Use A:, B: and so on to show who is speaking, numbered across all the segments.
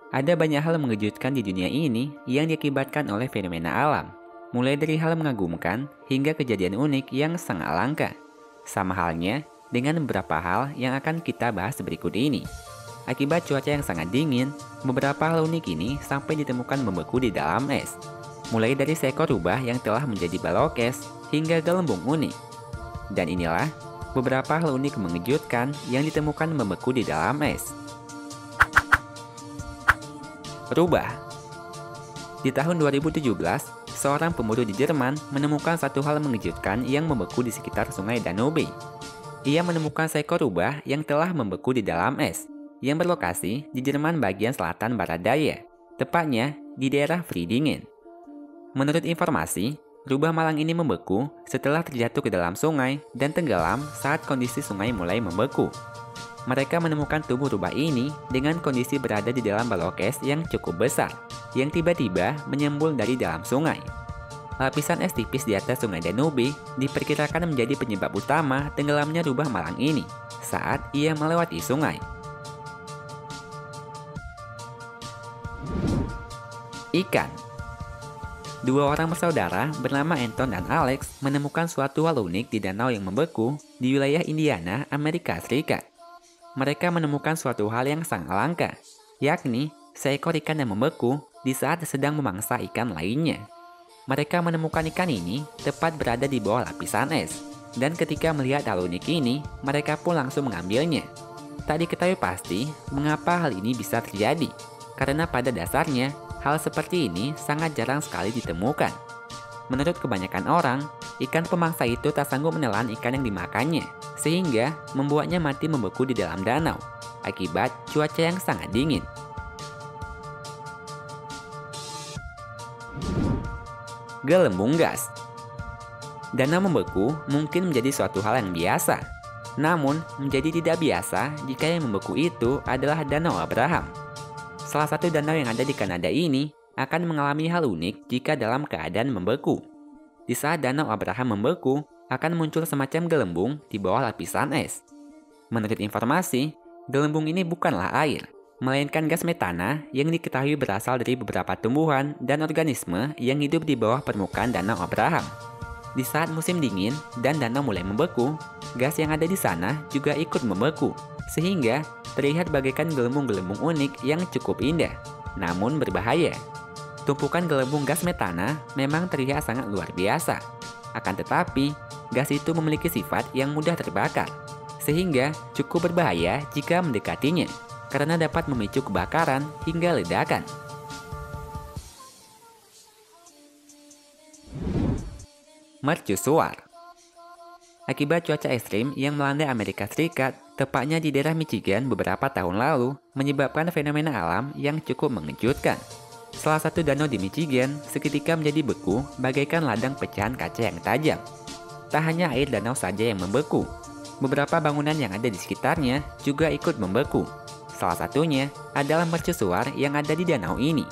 A: Ada banyak hal mengejutkan di dunia ini yang diakibatkan oleh fenomena alam. Mulai dari hal mengagumkan hingga kejadian unik yang sangat langka. Sama halnya dengan beberapa hal yang akan kita bahas berikut ini. Akibat cuaca yang sangat dingin, beberapa hal unik ini sampai ditemukan membeku di dalam es. Mulai dari seekor rubah yang telah menjadi balok es hingga gelembung unik. Dan inilah beberapa hal unik mengejutkan yang ditemukan membeku di dalam es. Rubah. Di tahun 2017, seorang pemburu di Jerman menemukan satu hal mengejutkan yang membeku di sekitar sungai Danube. Ia menemukan seekor rubah yang telah membeku di dalam es, yang berlokasi di Jerman bagian selatan barat daya, tepatnya di daerah Friedingen. Menurut informasi, rubah malang ini membeku setelah terjatuh ke dalam sungai dan tenggelam saat kondisi sungai mulai membeku. Mereka menemukan tubuh rubah ini dengan kondisi berada di dalam balok es yang cukup besar, yang tiba-tiba menyembul dari dalam sungai. Lapisan es tipis di atas sungai Danube diperkirakan menjadi penyebab utama tenggelamnya rubah malang ini saat ia melewati sungai. Ikan. Dua orang bersaudara bernama Anton dan Alex menemukan suatu hal unik di danau yang membeku di wilayah Indiana, Amerika Serikat. Mereka menemukan suatu hal yang sangat langka, yakni seekor ikan yang membeku di saat sedang memangsa ikan lainnya. Mereka menemukan ikan ini tepat berada di bawah lapisan es, dan ketika melihat hal unik ini, mereka pun langsung mengambilnya. Tak diketahui pasti mengapa hal ini bisa terjadi, karena pada dasarnya hal seperti ini sangat jarang sekali ditemukan. Menurut kebanyakan orang, ikan pemangsa itu tak sanggup menelan ikan yang dimakannya, sehingga membuatnya mati membeku di dalam danau, akibat cuaca yang sangat dingin. Gelembung gas. Danau membeku mungkin menjadi suatu hal yang biasa, namun menjadi tidak biasa jika yang membeku itu adalah Danau Abraham. Salah satu danau yang ada di Kanada ini akan mengalami hal unik jika dalam keadaan membeku. Di saat Danau Abraham membeku, akan muncul semacam gelembung di bawah lapisan es. Menurut informasi, gelembung ini bukanlah air, melainkan gas metana yang diketahui berasal dari beberapa tumbuhan dan organisme yang hidup di bawah permukaan Danau Abraham. Di saat musim dingin dan danau mulai membeku, gas yang ada di sana juga ikut membeku, sehingga terlihat bagaikan gelembung-gelembung unik yang cukup indah, namun berbahaya. Tumpukan gelembung gas metana memang terlihat sangat luar biasa. Akan tetapi, gas itu memiliki sifat yang mudah terbakar, sehingga cukup berbahaya jika mendekatinya, karena dapat memicu kebakaran hingga ledakan. Mercusuar. Akibat cuaca ekstrim yang melanda Amerika Serikat, tepatnya di daerah Michigan beberapa tahun lalu, menyebabkan fenomena alam yang cukup mengejutkan. Salah satu danau di Michigan seketika menjadi beku bagaikan ladang pecahan kaca yang tajam. Tak hanya air danau saja yang membeku, beberapa bangunan yang ada di sekitarnya juga ikut membeku. Salah satunya adalah mercusuar yang ada di danau ini.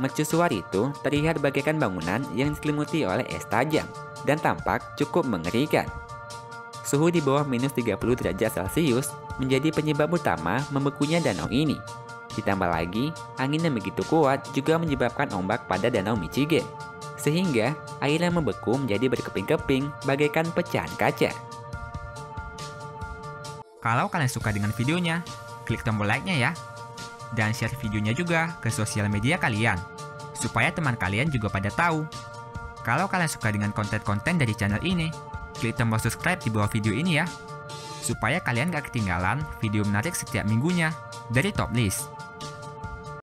A: Mercusuar itu terlihat bagaikan bangunan yang diselimuti oleh es tajam dan tampak cukup mengerikan. Suhu di bawah minus 30 derajat Celcius menjadi penyebab utama membekunya danau ini. Ditambah lagi, angin yang begitu kuat juga menyebabkan ombak pada danau Michigan, sehingga air yang membeku menjadi berkeping-keping bagaikan pecahan kaca.
B: Kalau kalian suka dengan videonya, klik tombol like-nya ya. Dan share videonya juga ke sosial media kalian, supaya teman kalian juga pada tahu. Kalau kalian suka dengan konten-konten dari channel ini, klik tombol subscribe di bawah video ini ya, supaya kalian gak ketinggalan video menarik setiap minggunya dari Top List.